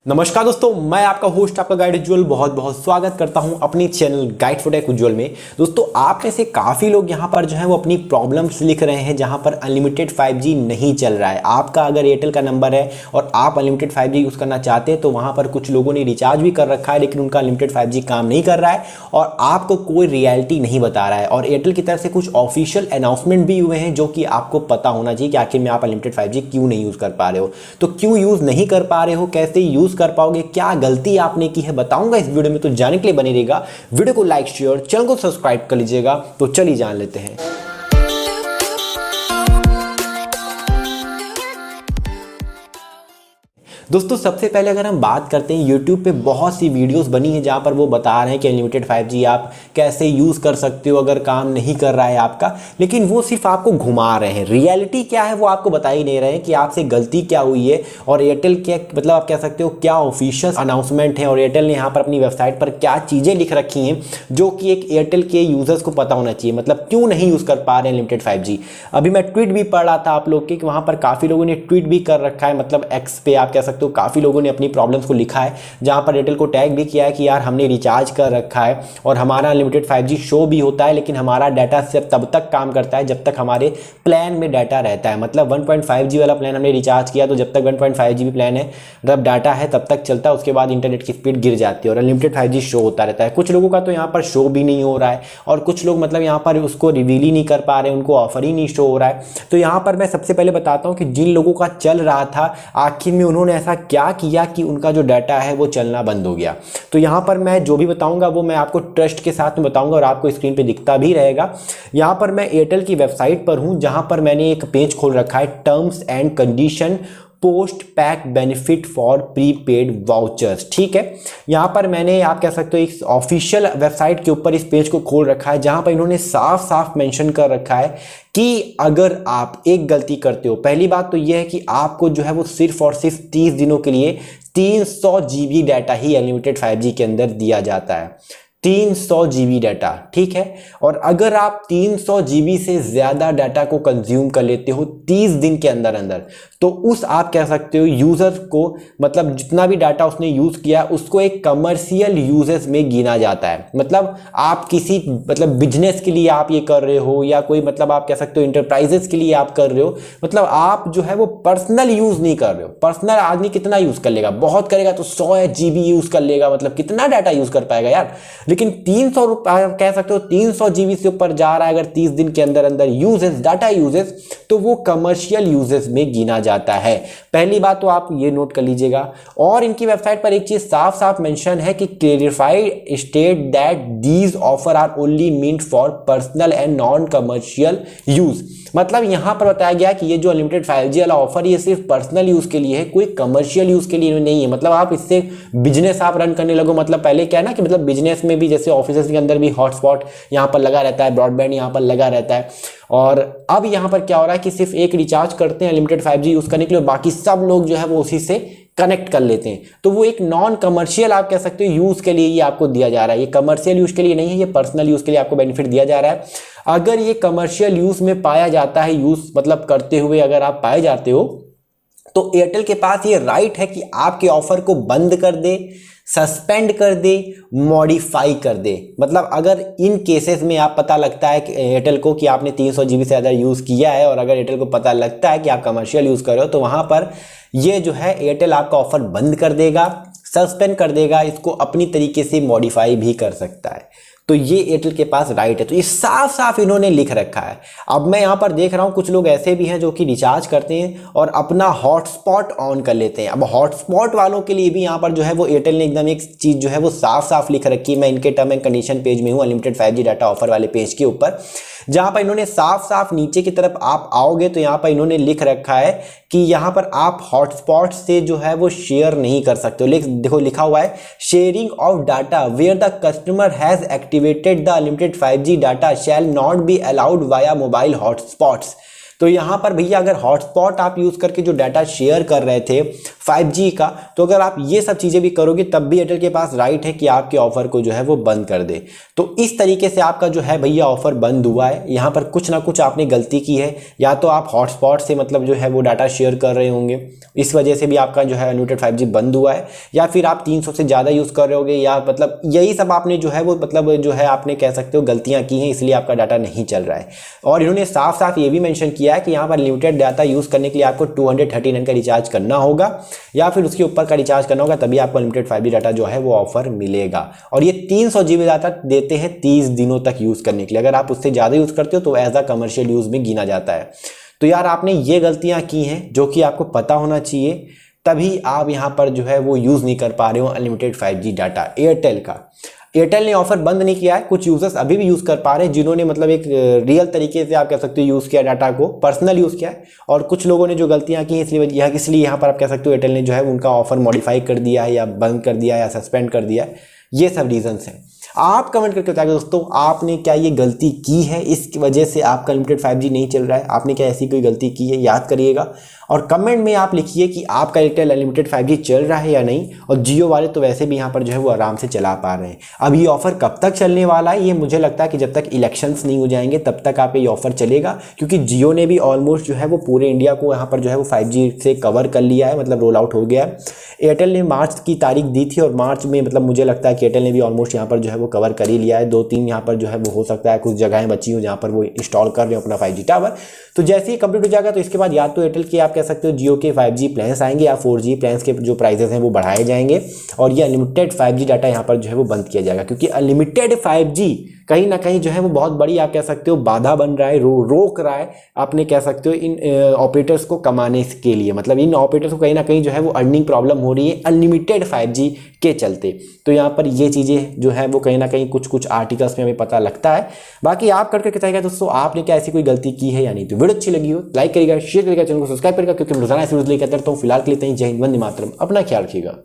नमस्कार दोस्तों, मैं आपका होस्ट आपका गाइड उज्ज्वल बहुत बहुत स्वागत करता हूं अपनी चैनल गाइड फॉर टेक उज्ज्वल में। दोस्तों, आप में से काफ़ी लोग यहां पर जो है वो अपनी प्रॉब्लम्स लिख रहे हैं जहां पर अनलिमिटेड 5G नहीं चल रहा है। आपका अगर एयरटेल का नंबर है और आप अनलिमिटेड 5G यूज़ करना चाहते हैं तो वहां पर कुछ लोगों ने रिचार्ज भी कर रखा है लेकिन उनका अनलिमिटेड 5G काम नहीं कर रहा है और आपको कोई रियलिटी नहीं बता रहा है। और एयरटेल की तरफ से कुछ ऑफिशियल अनाउंसमेंट भी हुए हैं जो कि आपको पता होना चाहिए कि आखिर में आप अनलिमिटेड 5G क्यों नहीं यूज़ कर पा रहे हो। तो क्यों यूज़ नहीं कर पा रहे हो, कैसे यूज़ कर पाओगे, क्या गलती आपने की है, बताऊंगा इस वीडियो में। तो जानने के लिए बने रहिएगा, वीडियो को लाइक शेयर चैनल को सब्सक्राइब कर लीजिएगा। तो चलिए जान लेते हैं। दोस्तों, सबसे पहले अगर हम बात करते हैं, YouTube पे बहुत सी वीडियोस बनी है जहाँ पर वो बता रहे हैं कि अनलिमिटेड 5G आप कैसे यूज़ कर सकते हो अगर काम नहीं कर रहा है आपका, लेकिन वो सिर्फ आपको घुमा रहे हैं। रियलिटी क्या है वो आपको बता ही नहीं रहे हैं कि आपसे गलती क्या हुई है और एयरटेल क्या, मतलब आप कह सकते हो क्या ऑफिशियल अनाउंसमेंट है और एयरटेल ने यहाँ पर अपनी वेबसाइट पर क्या चीज़ें लिख रखी हैं जो कि एक एयरटेल के यूज़र्स को पता होना चाहिए। मतलब क्यों नहीं यूज़ कर पा रहे हैं अनलिमिटेड 5G। अभी मैं ट्वीट भी पढ़ रहा था आप लोग के कि वहाँ पर काफ़ी लोगों ने ट्वीट भी कर रखा है, मतलब एक्स पे आप कह सकते तो काफ़ी लोगों ने अपनी प्रॉब्लम्स को लिखा है जहां पर एयरटेल को टैग भी किया है कि यार हमने रिचार्ज कर रखा है और हमारा अनलिमिटेड 5G शो भी होता है लेकिन हमारा डाटा सिर्फ तब तक काम करता है जब तक हमारे प्लान में डाटा रहता है। मतलब 1.5G वाला प्लान हमने रिचार्ज किया तो जब तक 1.5GB प्लान है, मतलब डाटा है तब तक चलता है, उसके बाद इंटरनेट की स्पीड गिर जाती है और अनलिमिटेड 5G शो होता रहता है। कुछ लोगों का तो यहाँ पर शो भी नहीं हो रहा है और कुछ लोग मतलब यहाँ पर उसको रिवील ही नहीं कर पा रहे, उनको ऑफर ही नहीं शो हो रहा है। तो यहाँ पर मैं सबसे पहले बताता हूँ कि जिन लोगों का चल रहा था आखिर में उन्होंने ऐसा क्या किया कि उनका जो डाटा है वो चलना बंद हो गया। तो यहां पर मैं जो भी बताऊंगा वो मैं आपको ट्रस्ट के साथ में बताऊंगा और आपको स्क्रीन पे दिखता भी रहेगा। यहां पर मैं एयरटेल की वेबसाइट पर हूं जहां पर मैंने एक पेज खोल रखा है, terms and condition post pack benefit for prepaid vouchers. ठीक है, यहाँ पर मैंने आप कह सकते हो एक ऑफिशियल वेबसाइट के ऊपर इस पेज को खोल रखा है जहाँ पर इन्होंने साफ साफ मेंशन कर रखा है कि अगर आप एक गलती करते हो, पहली बात तो यह है कि आपको जो है वो सिर्फ और सिर्फ 30 दिनों के लिए 300 GB डाटा ही अनलिमिटेड 5G के अंदर दिया जाता है। 300 GB डाटा, ठीक है। और अगर आप 300 GB से ज़्यादा डाटा को कंज्यूम कर लेते हो 30 दिन के अंदर अंदर तो उस आप कह सकते हो यूज़र को, मतलब जितना भी डाटा उसने यूज़ किया उसको एक कमर्शियल यूजेस में गिना जाता है। मतलब आप किसी मतलब बिजनेस के लिए आप ये कर रहे हो या कोई मतलब आप कह सकते हो इंटरप्राइजेस के लिए आप कर रहे हो, मतलब आप जो है वो पर्सनल यूज़ नहीं कर रहे हो। पर्सनल आदमी कितना यूज़ कर लेगा, बहुत करेगा तो 100 GB यूज़ कर लेगा, मतलब कितना डाटा यूज़ कर पाएगा यार। लेकिन 300 कह सकते हो 300 GB से ऊपर जा रहा है अगर 30 दिन के अंदर अंदर यूजेस, डाटा यूजेस, तो वो कमर्शियल यूजेस में गिना जाता है। पहली बात तो आप ये नोट कर लीजिएगा। और इनकी वेबसाइट पर एक चीज साफ साफ मेंशन है कि clarified state that these offer are only meant for personal and non commercial use. मतलब यहां पर बताया गया कि ये जो अनलिमिटेड 5G वाला ऑफर ये सिर्फ पर्सनल यूज के लिए है, कोई कमर्शियल यूज के लिए नहीं है। मतलब आप इससे बिजनेस आप रन करने लगो, मतलब पहले क्या है ना कि मतलब बिजनेस में भी जैसे ऑफिस के अंदर भी हॉटस्पॉट यहाँ पर लगा रहता है, ब्रॉडबैंड यहाँ पर लगा रहता है, और अब यहाँ पर क्या हो रहा है कि सिर्फ एक रिचार्ज करते हैं अनलिमिटेड 5G यूज करने के लिए और बाकी सब लोग जो है वो उसी से कनेक्ट कर लेते हैं। तो वो एक नॉन कमर्शियल आप कह सकते हो यूज के लिए ये आपको दिया जा रहा है। ये कमर्शियल यूज के लिए नहीं है, ये पर्सनल यूज के लिए आपको बेनिफिट दिया जा रहा है। अगर ये कमर्शियल यूज में पाया जाता है, यूज मतलब करते हुए अगर आप पाए जाते हो तो एयरटेल के पास ये राइट है कि आपके ऑफर को बंद कर दे, सस्पेंड कर दे, मॉडिफाई कर दे। मतलब अगर इन केसेस में आप पता लगता है कि एयरटेल को कि आपने 300 GB से ज़्यादा यूज़ किया है और अगर एयरटेल को पता लगता है कि आप कमर्शियल यूज़ कर रहे हो तो वहाँ पर ये जो है एयरटेल आपका ऑफर बंद कर देगा, सस्पेंड कर देगा, इसको अपनी तरीके से मॉडिफाई भी कर सकता है। तो ये एयरटेल के पास राइट है। तो ये साफ साफ इन्होंने लिख रखा है। अब मैं यहाँ पर देख रहा हूँ कुछ लोग ऐसे भी हैं जो कि रिचार्ज करते हैं और अपना हॉटस्पॉट ऑन कर लेते हैं। अब हॉटस्पॉट वालों के लिए भी यहाँ पर जो है वो एयरटेल ने एकदम एक चीज़ जो है वो साफ साफ लिख रखी है। मैं इनके टर्म एंड कंडीशन पेज में हूँ, अनलिमिटेड 5G डाटा ऑफर वाले पेज के ऊपर, जहाँ पर इन्होंने साफ साफ नीचे की तरफ आप आओगे तो यहाँ पर इन्होंने लिख रखा है कि यहाँ पर आप हॉटस्पॉट से जो है वो शेयर नहीं कर सकते हो। देखो लिखा हुआ है sharing of data where the customer has activated the unlimited 5G data shall not be allowed via mobile hotspots. तो यहाँ पर भैया अगर हॉटस्पॉट आप यूज़ करके जो डाटा शेयर कर रहे थे 5G का, तो अगर आप ये सब चीज़ें भी करोगे तब भी एयरटेल के पास राइट है कि आपके ऑफर को जो है वो बंद कर दे। तो इस तरीके से आपका जो है भैया ऑफर बंद हुआ है। यहाँ पर कुछ ना कुछ आपने गलती की है, या तो आप हॉटस्पॉट से मतलब जो है वो डाटा शेयर कर रहे होंगे, इस वजह से भी आपका जो है अनलिमिटेड 5G बंद हुआ है, या फिर आप 300 से ज़्यादा यूज़ कर रहे होगे, या मतलब यही सब आपने जो है वो मतलब जो है आपने कह सकते हो गलतियाँ की हैं, इसलिए आपका डाटा नहीं चल रहा है। और इन्होंने साफ साफ ये भी मेंशन किया है कि यहाँ पर लिमिटेड डाटा यूज़ करने के लिए आपको 239 का रिचार्ज करना होगा या फिर उसके ऊपर का रिचार्ज करना होगा, तभी आपको अनलिमिटेड 5G डाटा जो है वो ऑफर मिलेगा। और ये 300 GB डाटा देते हैं 30 दिनों तक यूज़ करने के लिए। अगर आप उससे ज़्यादा यूज़ करते हो तो एज अ कमर्शियल यूज़ में गिना जाता है। तो यार आपने ये गलतियाँ की हैं जो कि आपको पता होना चाहिए, तभी आप यहाँ पर जो है वो यूज़ नहीं कर पा रहे हो अनलिमिटेड 5G डाटा एयरटेल का। एयरटेल ने ऑफर बंद नहीं किया है, कुछ यूजर्स अभी भी यूज़ कर पा रहे हैं जिन्होंने मतलब एक रियल तरीके से आप कह सकते हो यूज़ किया, डाटा को पर्सनल यूज़ किया है। और कुछ लोगों ने जो गलतियां की इसलिए यहाँ पर आप कह सकते हो एयरटेल ने जो है उनका ऑफर मॉडिफाई कर दिया है, या बंद कर दिया है, या सस्पेंड कर दिया है। ये सब रीजंस हैं। आप कमेंट करके बताइए दोस्तों, आपने क्या ये गलती की है, इस वजह से आपका अनलिमिटेड 5G नहीं चल रहा है? आपने क्या ऐसी कोई गलती की है? याद करिएगा और कमेंट में आप लिखिए कि आपका एयरटेल अनलिमिटेड 5G चल रहा है या नहीं। और जियो वाले तो वैसे भी यहाँ पर जो है वो आराम से चला पा रहे हैं। अब ये ऑफर कब तक चलने वाला है, ये मुझे लगता है कि जब तक इलेक्शंस नहीं हो जाएंगे तब तक आप ये ऑफर चलेगा, क्योंकि जियो ने भी ऑलमोस्ट जो है वो पूरे इंडिया को यहाँ पर जो है वो 5G से कवर कर लिया है, मतलब रोल आउट हो गया है। एयरटेल ने मार्च की तारीख दी थी और मार्च में मतलब मुझे लगता है कि एयरटेल ने भी ऑलमोस्ट यहाँ पर जो है वो कवर कर ही लिया है। 2-3 यहाँ पर जो है वो हो सकता है कुछ जगहें बची हो जहाँ पर वो इंस्टॉल कर रहे हो अपना 5G टावर। तो जैसे ही कंप्लीट हो जाएगा तो इसके बाद या तो एयरटेल के आप कह सकते हो जियो के 5G प्लान्स आएंगे, या 4G प्लान्स के जो प्राइसेस हैं वो बढ़ाए जाएंगे, और ये अनलिमिटेड 5G डाटा यहाँ पर जो है वो बंद किया जाएगा। क्योंकि अनलिमिटेड 5G कहीं ना कहीं जो है वो बहुत बड़ी आप कह सकते हो बाधा बन रहा है, रोक रहा है, आपने कह सकते हो इन ऑपरेटर्स को कमाने के लिए। मतलब इन ऑपरेटर्स को कहीं ना कहीं जो है वो अर्निंग प्रॉब्लम हो रही है अनलिमिटेड 5G के चलते। तो यहाँ पर ये चीज़ें जो है वो कहीं ना कहीं कुछ आर्टिकल्स में हमें पता लगता है। बाकी आप करके बताइएगा दोस्तों, आपने क्या ऐसी कोई गलती की है या नहीं। तो वीडियो अच्छी लगी हो लाइक करिएगा, शेयर करिएगा, चैनल को सब्सक्राइब करिएगा, क्योंकि मैं रोजाना ऐसी वीडियो लेकर आता हूँ। फिलहाल के लिए जय हिंद, वंदे मातरम, अपना ख्याल रखिएगा।